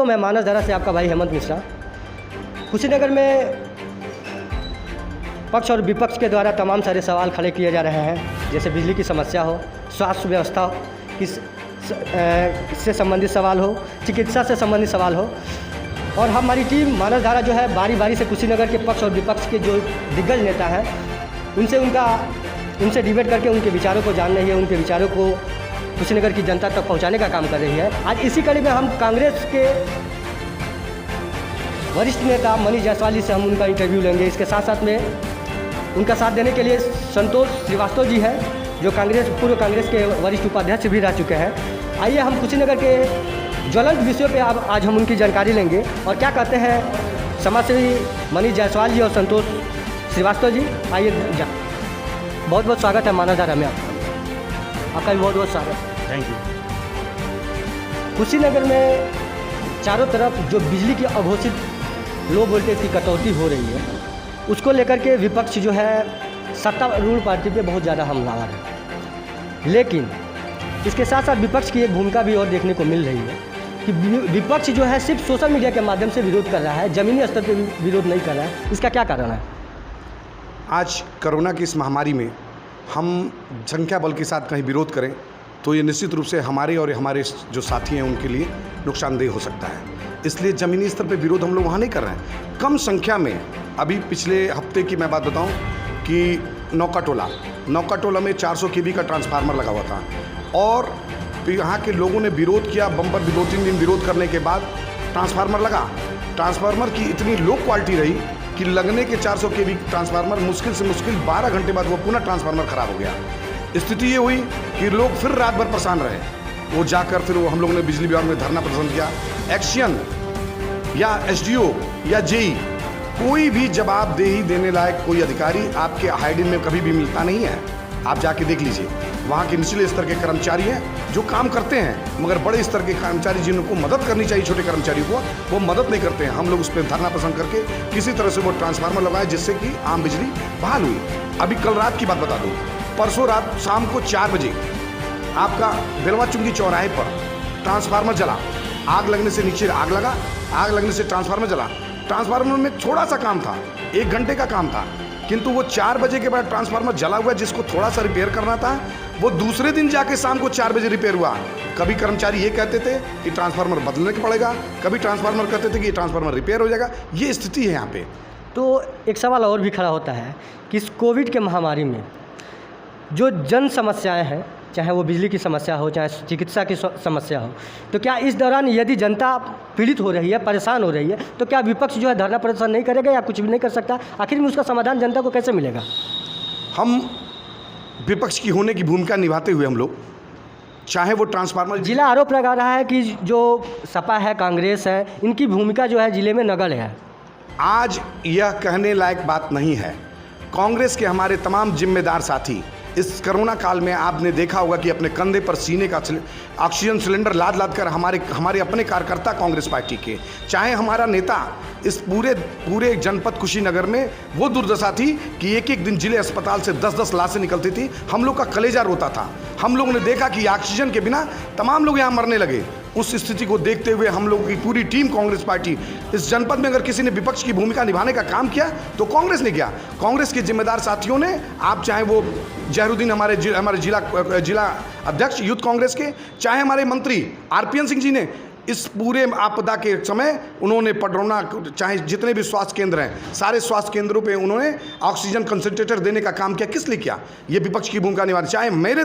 मैं मानसधारा से आपका भाई हेमंत मिश्रा। कुशीनगर में पक्ष और विपक्ष के द्वारा तमाम सारे सवाल खड़े किए जा रहे हैं, जैसे बिजली की समस्या हो, स्वास्थ्य व्यवस्था से संबंधित सवाल हो, चिकित्सा से संबंधित सवाल हो। और हमारी टीम मानसधारा जो है बारी बारी से कुशीनगर के पक्ष और विपक्ष के जो दिग्गज नेता हैं उनसे डिबेट करके उनके विचारों को जान रही है, उनके विचारों को कुशीनगर की जनता तक पहुंचाने का काम कर रही है। आज इसी कड़ी में हम कांग्रेस के वरिष्ठ नेता मनीष जायसवाल जी से हम उनका इंटरव्यू लेंगे। इसके साथ साथ में उनका साथ देने के लिए संतोष श्रीवास्तव जी हैं, जो पूर्व कांग्रेस के वरिष्ठ उपाध्यक्ष भी रह चुके हैं। आइए हम कुशीनगर के ज्वलंत विषयों पे आज हम उनकी जानकारी लेंगे और क्या कहते हैं समाजसेवी मनीष जायसवाल जी और संतोष श्रीवास्तव जी। आइए बहुत बहुत स्वागत है मानसधारा में आपका भी बहुत बहुत स्वागत। Thank you. कुशीनगर में चारों तरफ जो बिजली की अघोषित लो वोल्टेज की कटौती हो रही है, उसको लेकर के विपक्ष जो है सत्तारूढ़ पार्टी पे बहुत ज़्यादा हमलावर है। लेकिन इसके साथ साथ विपक्ष की एक भूमिका भी और देखने को मिल रही है कि विपक्ष जो है सिर्फ सोशल मीडिया के माध्यम से विरोध कर रहा है, ज़मीनी स्तर पर विरोध नहीं कर रहा है। इसका क्या कारण है? आज कोरोना की इस महामारी में हम संख्या बल के साथ कहीं विरोध करें तो ये निश्चित रूप से हमारे और हमारे जो साथी हैं उनके लिए नुकसानदेह हो सकता है। इसलिए ज़मीनी स्तर पे विरोध हम लोग वहाँ नहीं कर रहे हैं। कम संख्या में, अभी पिछले हफ्ते की मैं बात बताऊँ कि नौका टोला में 400 kV का ट्रांसफार्मर लगा हुआ था और यहाँ के लोगों ने विरोध किया। बम्पर 2-3 दिन विरोध करने के बाद ट्रांसफार्मर लगा। ट्रांसफार्मर की इतनी लो क्वालिटी रही कि लगने के 400 kV ट्रांसफार्मर मुश्किल से मुश्किल 12 घंटे बाद वो पुनः ट्रांसफार्मर ख़राब हो गया। स्थिति ये हुई कि लोग फिर रात भर परेशान रहे। वो जाकर फिर हम लोगों ने बिजली विभाग में धरना प्रदर्शन किया। एक्शन या एसडीओ या जेई कोई भी जवाबदेही देने लायक कोई अधिकारी आपके हाइडिन में कभी भी मिलता नहीं है। आप जाके देख लीजिए, वहाँ के निचले स्तर के कर्मचारी हैं जो काम करते हैं, मगर बड़े स्तर के कर्मचारी जिनको मदद करनी चाहिए छोटे कर्मचारियों को, वो मदद नहीं करते हैं। हम लोग उस पर धरना प्रदर्शन करके किसी तरह से वो ट्रांसफार्मर लगाए जिससे कि आम बिजली बहाल हुई। अभी कल रात की बात बता दूँ, परसों रात शाम को 4 बजे आपका बेलवा चुंगी चौराहे पर ट्रांसफार्मर जला। आग लगने से नीचे आग लगा, आग लगने से ट्रांसफार्मर जला। ट्रांसफार्मर में थोड़ा सा काम था, 1 घंटे का काम था, किंतु वो 4 बजे के बाद ट्रांसफार्मर जला हुआ जिसको थोड़ा सा रिपेयर करना था, वो दूसरे दिन जाके शाम को 4 बजे रिपेयर हुआ। कभी कर्मचारी ये कहते थे कि ट्रांसफार्मर बदलने का पड़ेगा, कभी ट्रांसफार्मर कहते थे कि ट्रांसफार्मर रिपेयर हो जाएगा। ये स्थिति है यहाँ पे। तो एक सवाल और भी खड़ा होता है कि इस कोविड के महामारी में जो जन समस्याएं हैं, चाहे वो बिजली की समस्या हो, चाहे चिकित्सा की समस्या हो, तो क्या इस दौरान यदि जनता पीड़ित हो रही है, परेशान हो रही है, तो क्या विपक्ष जो है धरना प्रदर्शन नहीं करेगा या कुछ भी नहीं कर सकता? आखिर में उसका समाधान जनता को कैसे मिलेगा? हम विपक्ष की होने की भूमिका निभाते हुए हम लोग, चाहे वो ट्रांसफार्मर, जिला आरोप लगा रहा है कि जो सपा है, कांग्रेस है, इनकी भूमिका जो है जिले में नगण्य है। आज यह कहने लायक बात नहीं है। कांग्रेस के हमारे तमाम जिम्मेदार साथी इस कोरोना काल में आपने देखा होगा कि अपने कंधे पर सीने का ऑक्सीजन सिलेंडर लाद लाद कर हमारे अपने कार्यकर्ता कांग्रेस पार्टी के, चाहे हमारा नेता, इस पूरे जनपद कुशीनगर में वो दुर्दशा थी कि एक दिन जिले अस्पताल से 10-10 लाशें निकलती थी। हम लोग का कलेजा रोता था। हम लोगों ने देखा कि ऑक्सीजन के बिना तमाम लोग यहाँ मरने लगे। उस स्थिति को देखते हुए हम लोगों की पूरी टीम कांग्रेस पार्टी, इस जनपद में अगर किसी ने विपक्ष की भूमिका निभाने का काम किया तो कांग्रेस ने किया। कांग्रेस के जिम्मेदार साथियों ने, आप चाहे वो जहरूद्दीन हमारे जिला अध्यक्ष यूथ कांग्रेस के, चाहे हमारे मंत्री आरपीएन सिंह जी ने, इस पूरे आपदा के समय उन्होंने पडरौना, चाहे जितने भी स्वास्थ्य केंद्र हैं, सारे स्वास्थ्य केंद्रों पे उन्होंने ऑक्सीजन कंसंट्रेटर देने का काम किया। किस लिए किया? ये विपक्ष की भूमिका निभानी। चाहे मेरे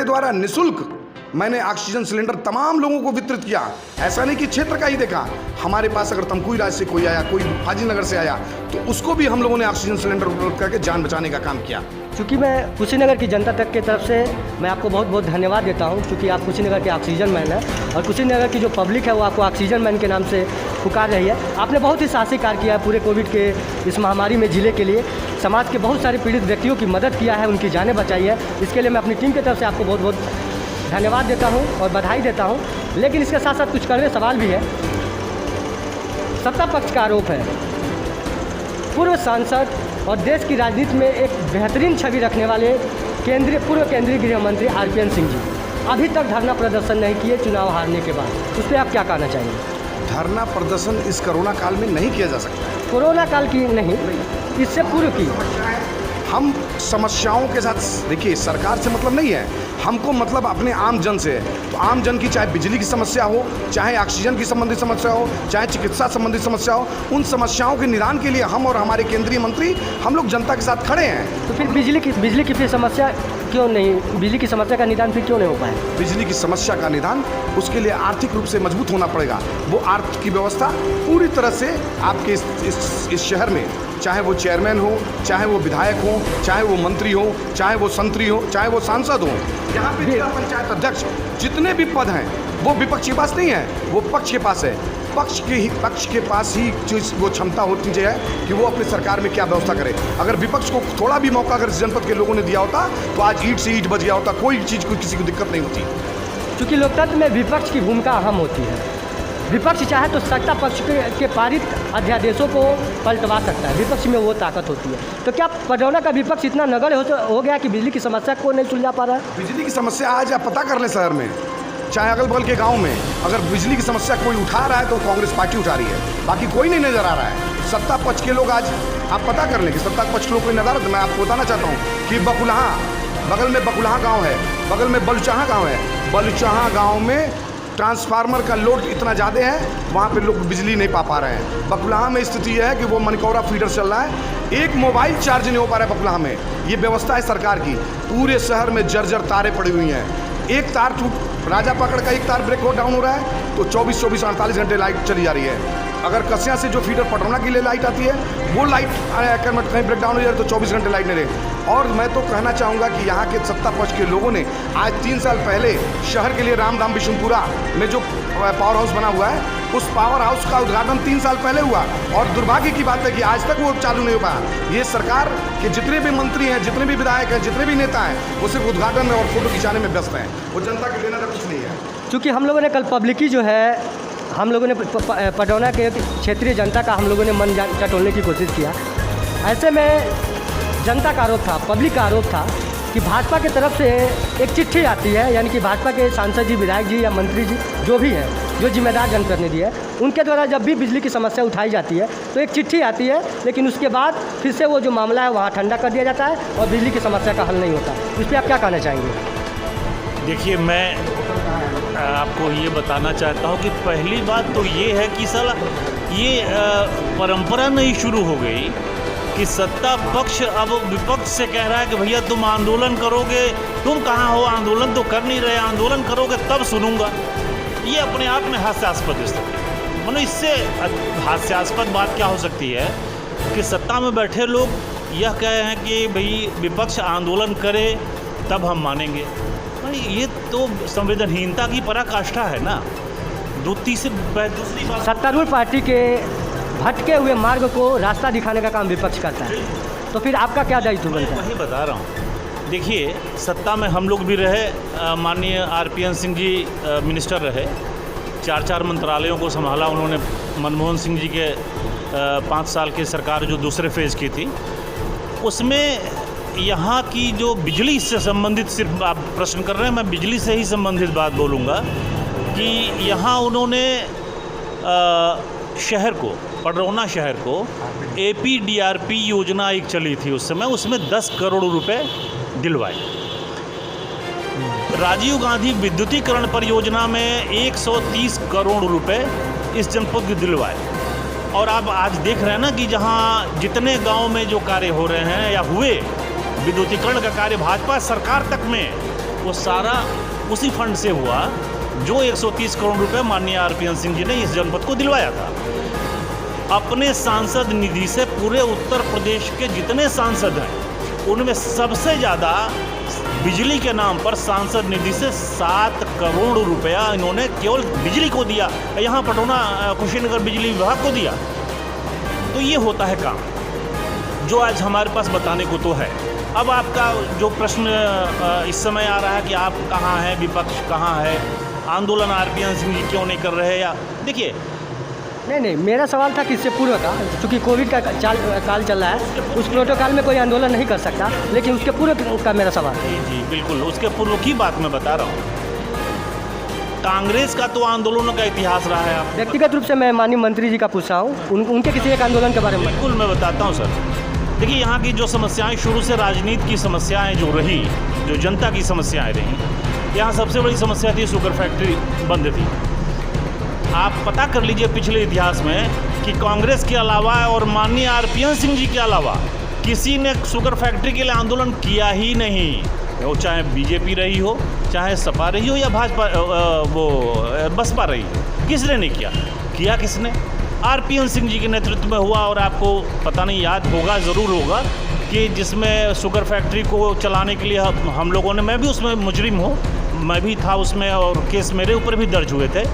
द्वारा निःशुल्क मैंने ऑक्सीजन सिलेंडर तमाम लोगों को वितरित किया। ऐसा नहीं कि क्षेत्र का ही देखा, हमारे पास अगर तमकुई राज्य से कोई आया, कोई हाजीनगर से आया, तो उसको भी हम लोगों ने ऑक्सीजन सिलेंडर उपलब्ध करके जान बचाने का काम किया। चूँकि मैं कुशीनगर की जनता तक की तरफ से मैं आपको बहुत बहुत धन्यवाद देता हूँ, क्योंकि आप कुशीनगर के ऑक्सीजन मैन हैं और कुशीनगर की जो पब्लिक है वो आपको ऑक्सीजन मैन के नाम से पुकार रही है। आपने बहुत ही साहसिक कार्य किया है पूरे कोविड के इस महामारी में। जिले के लिए समाज के बहुत सारे पीड़ित व्यक्तियों की मदद किया है, उनकी जानें बचाई है। इसके लिए मैं अपनी टीम की तरफ से आपको बहुत बहुत धन्यवाद देता हूं और बधाई देता हूं। लेकिन इसके साथ साथ कुछ कड़वे सवाल भी है। सत्ता पक्ष का आरोप है, पूर्व सांसद और देश की राजनीति में एक बेहतरीन छवि रखने वाले पूर्व केंद्रीय गृह मंत्री आरपीएन सिंह जी, अभी तक धरना प्रदर्शन नहीं किए चुनाव हारने के बाद, उस पर आप क्या कहना चाहेंगे? धरना प्रदर्शन इस कोरोना काल में नहीं किया जा सकता है। कोरोना काल की नहीं, इससे पूर्व की। हम समस्याओं के साथ, देखिए सरकार से मतलब नहीं है, हमको मतलब अपने आम जन से है। तो आम जन की चाहे बिजली की समस्या हो, चाहे ऑक्सीजन की संबंधित समस्या हो, चाहे चिकित्सा संबंधित समस्या हो, उन समस्याओं के निदान के लिए हम और हमारे केंद्रीय मंत्री हम लोग जनता के साथ खड़े हैं। तो फिर बिजली की फिर समस्या क्यों नहीं, बिजली की समस्या का निदान फिर क्यों नहीं हो पाया? बिजली की समस्या का निदान उसके लिए आर्थिक रूप से मजबूत होना पड़ेगा। वो आर्थिक की व्यवस्था पूरी तरह से आपके इस शहर में, चाहे वो चेयरमैन हो, चाहे वो विधायक हो, चाहे वो मंत्री हो, चाहे वो संतरी हो, चाहे वो सांसद हो, यहाँ पे जिला पंचायत अध्यक्ष जितने भी पद हैं वो विपक्ष के पास नहीं है, वो पक्ष के पास है। पक्ष के पास ही वो क्षमता होती चाहिए कि वो अपनी सरकार में क्या व्यवस्था करे। अगर विपक्ष को थोड़ा भी मौका अगर इस जनपद के लोगों ने दिया होता तो आज ईंट से ईंट बच गया होता, कोई चीज़ को किसी को दिक्कत नहीं होती। क्योंकि लोकतंत्र में विपक्ष की भूमिका अहम होती है। विपक्ष चाहे तो सत्ता पक्ष के पारित अध्यादेशों को पलटवा सकता है, विपक्ष में वो ताकत होती है। तो क्या पडरौना का विपक्ष इतना नगण्य हो गया कि बिजली की समस्या को नहीं सुलझा पा रहा है? बिजली की समस्या आज आप पता कर लें, शहर में चाहे अगल बगल के गांव में अगर बिजली की समस्या कोई उठा रहा है तो कांग्रेस पार्टी उठा रही है, बाकी कोई नहीं नजर आ रहा है। सत्ता पक्ष के लोग आज आप पता कर लें कि सत्ता पक्ष के लोग कोई नजर, मैं आपको बताना चाहता हूँ कि बकुलहा, बगल में बकुलहा गाँव है, बगल में बलुचाहा गाँव है। बलुचाहा गाँव में ट्रांसफार्मर का लोड इतना ज़्यादा है, वहाँ पे लोग बिजली नहीं पा रहे हैं। बकुलहा में स्थिति यह है कि वो मनकौरा फीडर चल रहा है, एक मोबाइल चार्ज नहीं हो पा रहा है बकुलहा में। ये व्यवस्था है सरकार की। पूरे शहर में जर्जर तारें पड़ी हुई हैं, एक तार टूट, राजा पकड़ का एक तार ब्रेक डाउन हो रहा है तो 24-48 घंटे लाइट चली जा रही है। अगर कसिया से जो फीडर पटरौना के लिए लाइट आती है वो लाइट अगर कहीं ब्रेक डाउन हो जाए तो 24 घंटे लाइट नहीं रहे। और मैं तो कहना चाहूँगा कि यहाँ के सत्ता पक्ष के लोगों ने आज 3 साल पहले शहर के लिए रामधाम बिशुनपुरा में जो पावर हाउस बना हुआ है, उस पावर हाउस का उद्घाटन 3 साल पहले हुआ और दुर्भाग्य की बात है कि आज तक वो चालू नहीं हो पाया। ये सरकार के जितने भी मंत्री हैं, जितने भी विधायक हैं, जितने भी नेता हैं, वो सिर्फ उद्घाटन में और फोटो खिंचाने में व्यस्त हैं, वो जनता के लेना कुछ नहीं है। क्योंकि हम लोगों ने कल पब्लिकी जो है, हम लोगों ने पडरौना के क्षेत्रीय जनता का हम लोगों ने मन टटोलने की कोशिश किया। ऐसे में जनता का आरोप था, पब्लिक का आरोप था कि भाजपा की तरफ से एक चिट्ठी आती है, यानी कि भाजपा के सांसद जी, विधायक जी या मंत्री जी जो भी है, जो जिम्मेदार जनप्रतिनिधि है, उनके द्वारा जब भी बिजली की समस्या उठाई जाती है तो एक चिट्ठी आती है, लेकिन उसके बाद फिर से वो जो मामला है वहाँ ठंडा कर दिया जाता है और बिजली की समस्या का हल नहीं होता। इस पर आप क्या कहना चाहेंगे? देखिए, मैं आपको ये बताना चाहता हूँ कि पहली बात तो ये है कि साला ये परंपरा नहीं शुरू हो गई कि सत्ता पक्ष अब विपक्ष से कह रहा है कि भैया तुम आंदोलन करोगे, तुम कहाँ हो, आंदोलन तो कर नहीं रहे, आंदोलन करोगे तब सुनूंगा। ये अपने आप में हास्यास्पद स्थिति है। मतलब इससे हास्यास्पद बात क्या हो सकती है कि सत्ता में बैठे लोग यह कहे हैं कि भाई विपक्ष आंदोलन करे तब हम मानेंगे। ये तो संवेदनहीनता की पराकाष्ठा है ना। दूसरी बात, सत्तारूढ़ पार्टी के भटके हुए मार्ग को रास्ता दिखाने का काम विपक्ष करता है, तो फिर आपका क्या दायित्व बनता है? वही बता रहा हूँ। देखिए, सत्ता में हम लोग भी रहे, माननीय RPN सिंह जी मिनिस्टर रहे, 4 मंत्रालयों को संभाला उन्होंने। मनमोहन सिंह जी के 5 साल की सरकार जो दूसरे फेज़ की थी, उसमें यहाँ की जो बिजली से संबंधित, सिर्फ आप प्रश्न कर रहे हैं, मैं बिजली से ही संबंधित बात बोलूँगा कि यहाँ उन्होंने शहर को, पडरौना शहर को APDRP योजना एक चली थी उस समय, उसमें 10 करोड़ रुपए दिलवाए। राजीव गांधी विद्युतीकरण परियोजना में 130 करोड़ रुपए इस जनपद को दिलवाए। और आप आज देख रहे हैं ना कि जहाँ जितने गांव में जो कार्य हो रहे हैं या हुए विद्युतीकरण का कार्य भाजपा सरकार तक में, वो सारा उसी फंड से हुआ जो 130 करोड़ रुपए माननीय RPN सिंह जी ने इस जनपद को दिलवाया था। अपने सांसद निधि से पूरे उत्तर प्रदेश के जितने सांसद हैं उनमें सबसे ज़्यादा बिजली के नाम पर सांसद निधि से 7 करोड़ रुपया इन्होंने केवल बिजली को दिया, यहाँ पटौना कुशीनगर बिजली विभाग को दिया। तो ये होता है काम जो आज हमारे पास बताने को तो है। अब आपका जो प्रश्न इस समय आ रहा है कि आप कहाँ हैं, विपक्ष कहाँ है, आंदोलन RPN सिंह जी क्यों नहीं कर रहे, या देखिए, नहीं, मेरा सवाल था कि इससे पूर्व का, चूँकि कोविड का काल चल रहा है, उस प्रोटोकॉल में कोई आंदोलन नहीं कर सकता, लेकिन उसके पूर्व का मेरा सवाल है। जी बिल्कुल, उसके पूर्व की बात मैं बता रहा हूँ कांग्रेस का तो आंदोलनों का इतिहास रहा है। आप व्यक्तिगत रूप से मैं माननीय मंत्री जी का पूछ रहा हूँ, उनके किसी एक आंदोलन के बारे में। बिल्कुल मैं बताता हूँ सर। देखिए, यहाँ की जो समस्याएं शुरू से राजनीति की समस्याएं जो रही, जो जनता की समस्याएं रही, यहाँ सबसे बड़ी समस्या थी शुगर फैक्ट्री बंद थी। आप पता कर लीजिए पिछले इतिहास में कि कांग्रेस के अलावा और माननीय आरपीएन सिंह जी के अलावा किसी ने शुगर फैक्ट्री के लिए आंदोलन किया ही नहीं। वो चाहे बीजेपी रही हो, चाहे सपा रही हो या भाजपा बसपा रही हो, किसने नहीं किया किसने? आरपीएन सिंह जी के नेतृत्व में हुआ। और आपको पता नहीं याद होगा, ज़रूर होगा, कि जिसमें शुगर फैक्ट्री को चलाने के लिए हम लोगों ने, मैं भी उसमें मुजरिम हूँ, मैं भी था उसमें और केस मेरे ऊपर भी दर्ज हुए थे,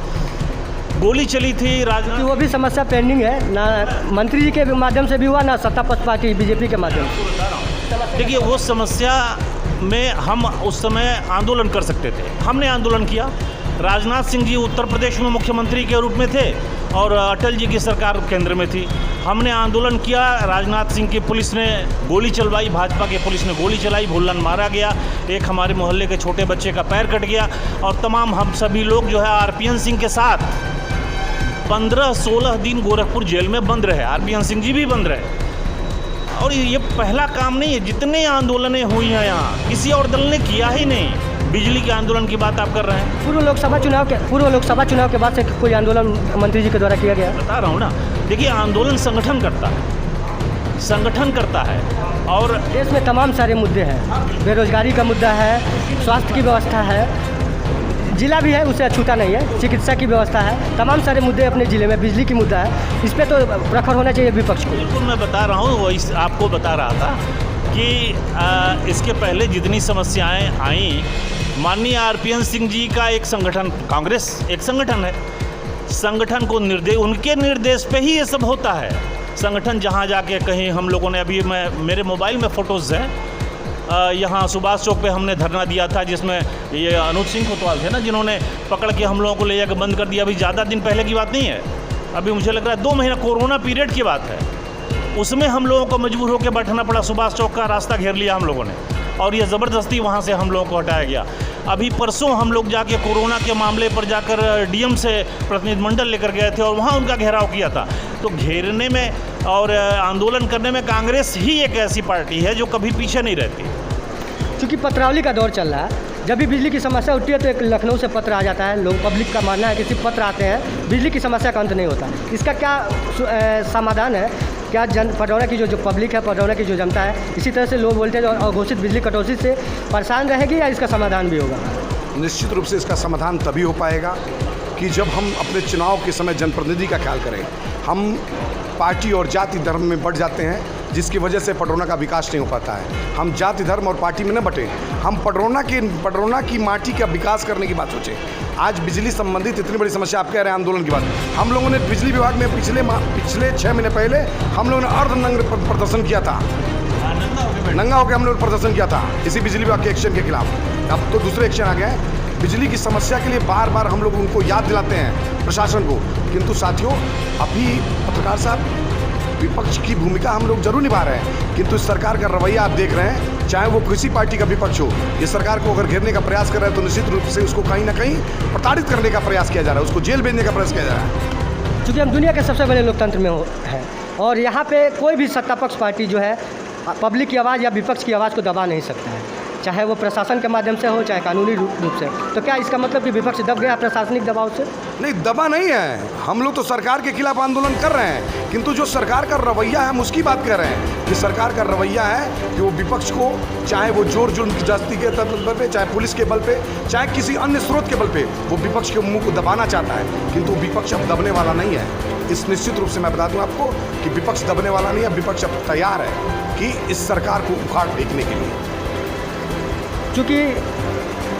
गोली चली थी कि वो भी समस्या पेंडिंग है, ना मंत्री जी के माध्यम से भी हुआ, ना सत्ता पक्ष पार्टी बीजेपी के माध्यम से। देखिए, वो समस्या में हम उस समय आंदोलन कर सकते थे। हमने आंदोलन किया। राजनाथ सिंह जी उत्तर प्रदेश में मुख्यमंत्री के रूप में थे और अटल जी की सरकार केंद्र में थी। हमने आंदोलन किया। राजनाथ सिंह की पुलिस ने गोली चलवाई, भाजपा की पुलिस ने गोली चलाई, भुल्लन मारा गया, एक हमारे मोहल्ले के छोटे बच्चे का पैर कट गया और तमाम हम सभी लोग जो है आरपीएन सिंह के साथ 15-16 दिन गोरखपुर जेल में बंद रहे। आरपीएन सिंह जी भी बंद रहे। और ये पहला काम नहीं है, जितने आंदोलनें हुई हैं यहाँ किसी और दल ने किया ही नहीं। बिजली के आंदोलन की बात आप कर रहे हैं। पूर्व लोकसभा चुनाव के बाद से कोई आंदोलन मंत्री जी के द्वारा किया गया? बता रहा हूँ ना। देखिए, आंदोलन संगठन करता है और देश में तमाम सारे मुद्दे हैं। बेरोजगारी का मुद्दा है, स्वास्थ्य की व्यवस्था है, जिला भी है उससे अछूता नहीं है, चिकित्सा की व्यवस्था है, तमाम सारे मुद्दे अपने ज़िले में, बिजली की मुद्दा है, इस पर तो प्रखर होना चाहिए विपक्ष को। बिल्कुल मैं बता रहा हूँ, वो आपको बता रहा था कि इसके पहले जितनी समस्याएं आईं, माननीय आरपीएन सिंह जी का एक संगठन, कांग्रेस एक संगठन है, संगठन को उनके निर्देश पे ही ये सब होता है। संगठन जहाँ जाके कहीं हम लोगों ने, अभी मेरे मोबाइल में फ़ोटोज़ हैं, यहाँ सुभाष चौक पे हमने धरना दिया था जिसमें ये अनुज सिंह कोतवाल थे ना, जिन्होंने पकड़ के हम लोगों को ले जाकर बंद कर दिया। अभी ज़्यादा दिन पहले की बात नहीं है, अभी मुझे लग रहा है 2 महीना कोरोना पीरियड की बात है। उसमें हम लोगों को मजबूर होकर बैठना पड़ा, सुभाष चौक का रास्ता घेर लिया हम लोगों ने और ये ज़बरदस्ती वहाँ से हम लोगों को हटाया गया। अभी परसों हम लोग जाके कोरोना के मामले पर जाकर डीएम से प्रतिनिधिमंडल लेकर गए थे और वहाँ उनका घेराव किया था। तो घेरने में और आंदोलन करने में कांग्रेस ही एक ऐसी पार्टी है जो कभी पीछे नहीं रहती। क्योंकि पत्रावली का दौर चल रहा है, जब भी बिजली की समस्या उठती है तो एक लखनऊ से पत्र आ जाता है। लोग, पब्लिक का मानना है कि सिर्फ पत्र आते हैं, बिजली की समस्या का अंत नहीं होता। इसका क्या समाधान है? क्या पटौरा की जो पब्लिक है, पटौरा की जो जनता है, इसी तरह से लो वोल्टेज और अघोषित बिजली कटौती से परेशान रहेगी या इसका समाधान भी होगा? निश्चित रूप से इसका समाधान तभी हो पाएगा कि जब हम अपने चुनाव के समय जनप्रतिनिधि का ख्याल करें। हम पार्टी और जाति धर्म में बढ़ जाते हैं, जिसकी वजह से पटरौना का विकास नहीं हो पाता है। हम जाति धर्म और पार्टी में न बटे, हम पटरौना की माटी का विकास करने की बात सोचें। आज बिजली संबंधित इतनी बड़ी समस्या, आप कह रहे हैं आंदोलन की बात, हम लोगों ने बिजली विभाग में पिछले 6 महीने पहले हम लोगों ने अर्धनग्न प्रदर्शन किया था, नंगा होकर हम लोगों ने प्रदर्शन किया था इसी बिजली विभाग के एक्शन के खिलाफ। अब तो दूसरे एक्शन आ गए हैं। बिजली की समस्या के लिए बार बार हम लोग उनको याद दिलाते हैं, प्रशासन को, किंतु साथियों अभी पत्रकार साहब, विपक्ष की भूमिका हम लोग जरूर निभा रहे हैं, किंतु इस सरकार का रवैया आप देख रहे हैं, चाहे वो किसी पार्टी का विपक्ष हो, ये सरकार को अगर घेरने का प्रयास कर रहा है तो निश्चित रूप से उसको कहीं ना कहीं प्रताड़ित करने का प्रयास किया जा रहा है, उसको जेल भेजने का प्रयास किया जा रहा है। चूँकि हम दुनिया के सबसे बड़े लोकतंत्र में हैं और यहाँ पे कोई भी सत्ता पक्ष पार्टी जो है पब्लिक की आवाज़ या विपक्ष की आवाज़ को दबा नहीं सकता है, चाहे वो प्रशासन के माध्यम से हो, चाहे कानूनी रूप से। तो क्या इसका मतलब कि विपक्ष दब गया प्रशासनिक दबाव से? नहीं, दबा नहीं है। हम लोग तो सरकार के खिलाफ आंदोलन कर रहे हैं, किंतु जो सरकार का रवैया है हम उसकी बात कर रहे हैं कि सरकार का रवैया है कि वो विपक्ष को, चाहे वो जोर जुर्म की जाति के बल पे, चाहे पुलिस के बल पे, चाहे किसी अन्य स्रोत के बल पे, वो विपक्ष के मुंह को दबाना चाहता है, किंतु विपक्ष अब दबने वाला नहीं है। इस निश्चित रूप से मैं बता दूं आपको कि विपक्ष दबने वाला नहीं है। विपक्ष अब तैयार है कि इस सरकार को उखाड़ फेंकने के लिए। चूँकि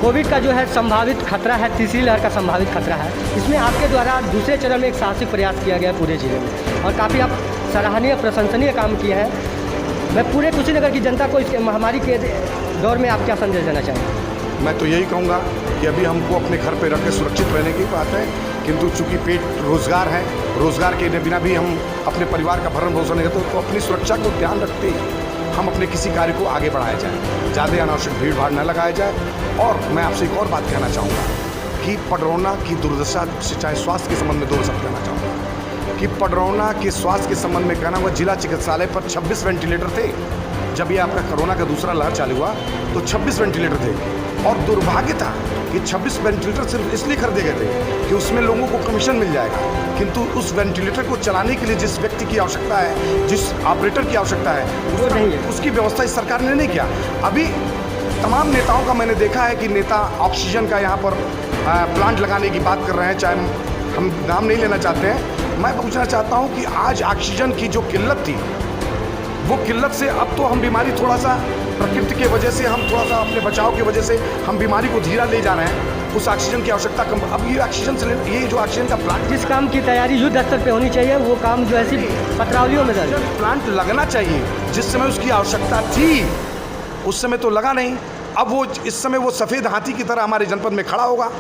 कोविड का जो है संभावित खतरा है, तीसरी लहर का संभावित खतरा है, इसमें आपके द्वारा दूसरे चरण में एक साहसिक प्रयास किया गया पूरे जिले में और काफ़ी आप सराहनीय प्रशंसनीय काम किए हैं। मैं पूरे कुशीनगर की जनता को इस महामारी के दौर में आप क्या संदेश देना चाहेंगे? मैं तो यही कहूँगा कि अभी हमको अपने घर पे रख के सुरक्षित रहने की बात है, किंतु चूँकि पेट रोज़गार है, रोज़गार के बिना भी हम अपने परिवार का भरण पोषण नहीं करते, तो अपनी सुरक्षा को ध्यान रखते ही हम अपने किसी कार्य को आगे बढ़ाया जाए, ज़्यादा अनावश्यक भीड़ भाड़ न लगाया जाए। और मैं आपसे एक और बात कहना चाहूँगा कि कि पडरौना की दुर्दशा सिंचाई स्वास्थ्य के संबंध में 2 शब्द कहना चाहूँगा कि पडरौना के स्वास्थ्य के संबंध में कहना हुआ जिला चिकित्सालय पर 26 वेंटिलेटर थे। जब ये आपका कोरोना का दूसरा लहर चालू हुआ तो 26 वेंटिलेटर थे और दुर्भाग्य था कि 26 वेंटिलेटर सिर्फ इसलिए खरीदे गए थे कि उसमें लोगों को कमीशन मिल जाएगा, किंतु उस वेंटिलेटर को चलाने के लिए जिस व्यक्ति की आवश्यकता है, जिस ऑपरेटर की आवश्यकता है, उसकी व्यवस्था इस सरकार ने नहीं किया। अभी तमाम नेताओं का मैंने देखा है कि नेता ऑक्सीजन का यहाँ पर प्लांट लगाने की बात कर रहे हैं, चाहे हम नाम नहीं लेना चाहते हैं। मैं पूछना चाहता हूँ कि आज ऑक्सीजन की जो किल्लत थी, वो किल्लत से अब तो हम बीमारी थोड़ा सा प्रकृति के वजह से, हम थोड़ा सा अपने बचाव की वजह से हम बीमारी को धीरा ले जा रहे हैं। उस ऑक्सीजन की आवश्यकता कम, अब ये ऑक्सीजन सिलेंडर, ये जो ऑक्सीजन का प्लांट, जिस काम की तैयारी युद्ध स्तर पे होनी चाहिए वो काम जो है सिर्फ पत्रावलियों में दर्ज। प्लांट लगना चाहिए, जिस समय उसकी आवश्यकता थी उस समय तो लगा नहीं। अब वो इस समय वो सफ़ेद हाथी की तरह हमारे जनपद में खड़ा होगा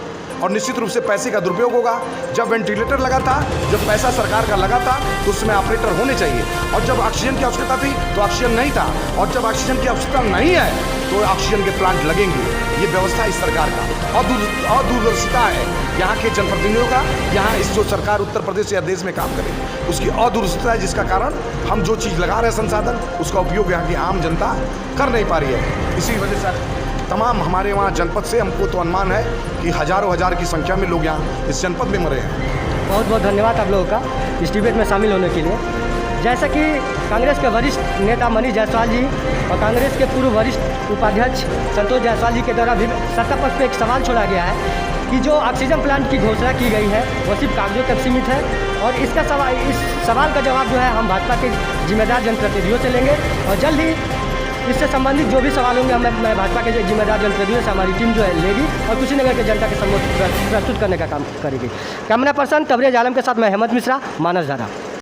और निश्चित रूप से पैसे का दुरुपयोग होगा। जब वेंटिलेटर लगा था, जब पैसा सरकार का लगा था, तो उसमें ऑपरेटर होने चाहिए, और जब ऑक्सीजन की आवश्यकता थी तो ऑक्सीजन नहीं था, और जब ऑक्सीजन की आवश्यकता नहीं है तो ऑक्सीजन के प्लांट लगेंगे। ये व्यवस्था इस सरकार का और दूरदर्शिता है यहाँ के जनप्रतिनिधियों का। यहाँ इस जो सरकार उत्तर प्रदेश या देश में काम करे उसकी अदूरदर्शिता है, जिसका कारण हम जो चीज़ लगा रहे हैं संसाधन, उसका उपयोग यहाँ की आम जनता कर नहीं पा रही है। इसी वजह से तमाम हमारे वहाँ जनपद से हमको तो अनुमान है कि हज़ारों हज़ार की संख्या में लोग यहाँ इस जनपद में मरे हैं। बहुत बहुत धन्यवाद आप लोगों का इस डिबेट में शामिल होने के लिए। जैसा कि कांग्रेस के वरिष्ठ नेता मनीष जायसवाल जी और कांग्रेस के पूर्व वरिष्ठ उपाध्यक्ष संतोष जायसवाल जी के द्वारा भी सत्ता पक्ष पर एक सवाल छोड़ा गया है कि जो ऑक्सीजन प्लांट की घोषणा की गई है वो सिर्फ कागजों तक सीमित है, और इस सवाल का जवाब जो है हम भाजपा के जिम्मेदार जनप्रतिनिधियों से लेंगे, और जल्द ही इससे संबंधित जो भी सवाल होंगे मैं भाजपा के जिम्मेदार जनप्रतिनिधियों से हमारी टीम जो है लेगी और कुशीनगर के जनता के सम्मुख प्रस्तुत करने का काम करेगी। कैमरा पर्सन तबरेज आलम के साथ मैं हेमंत मिश्रा, मानसधारा।